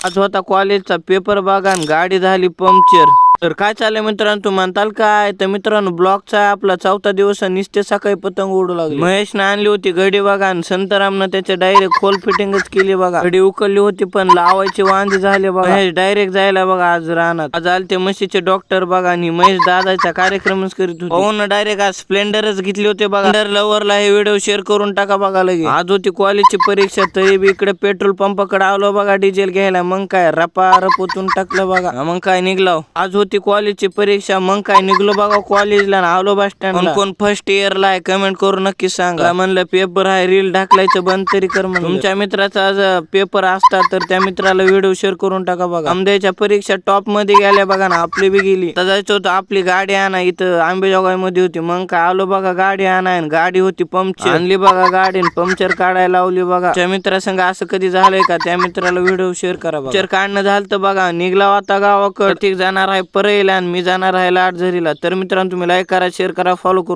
आज होता कॉलेजचा पेपर बघा आणि गाडी झाली पंक्चर. तर काय चाललंय मित्रांनो, तुम्ही म्हणताल काय? तर मित्रांनो, ब्लॉगचा आपला 4था दिवस निस्ते सकाळी पतंग उडू लागली. महेशने आणली होती घडी बघा आणि संतरामनं त्याच्या डायरेक्ट खोल फिटिंगच केली बघा. घडी उकलली होती पण लावायची वांदे झाले बघा. महेश डायरेक्ट जायला बघा आज रानात. आज आलते म्हशीचे डॉक्टर बघा आणि महेश दादाचा कार्यक्रमच करीत होते. हो ना, डायरेक्ट आज स्प्लेंडरच घेतली होते बघा. स्प्लेंडर लव्हरला हे व्हिडिओ शेअर करून टाका बघा लगे. आज होती कॉलेजची परीक्षा तरी बी इकडे पेट्रोल पंपाकडे आलो बघा डिझेल घ्यायला. मग काय रपा रपोतून टाकलं बघा. मग काय निघलो. आज होती कॉलेजची परीक्षा, मग काय निघलो बघा कॉलेजला. आलो बस स्टँडला. कोण फर्स्ट इयरला आहे कमेंट करून नक्की सांगा. म्हणलं पेपर आहे, रील ढाकलायचं बंद तरी कर. तुमच्या मित्राचा आज पेपर असता तर त्या मित्राला व्हिडिओ शेअर करून टाका बघा. आमद्याच्या परीक्षा टॉप मध्ये गेल्या बघा ना. आपली बी गेली. तर जायचं होतं आपली गाडी आणा, इथं आंबेजोगाई मध्ये होती. मग काय आलो बघा गाडी आणा. गाडी होती पंक्चर. आणली बघा गाडी पंक्चर काढायला लावली बघा. त्या मित्रासंग असं कधी झालंय का? त्या मित्राला व्हिडिओ शेअर करा. पंक्चर काढणं झालं तर बघा. निघला आता गावाकडे. जाणार आहे परळीला आणि मी जाणार आहे लाटझरीला. तर मित्रांनो, तुम्ही लाईक करा, शेअर करा, फॉलो करून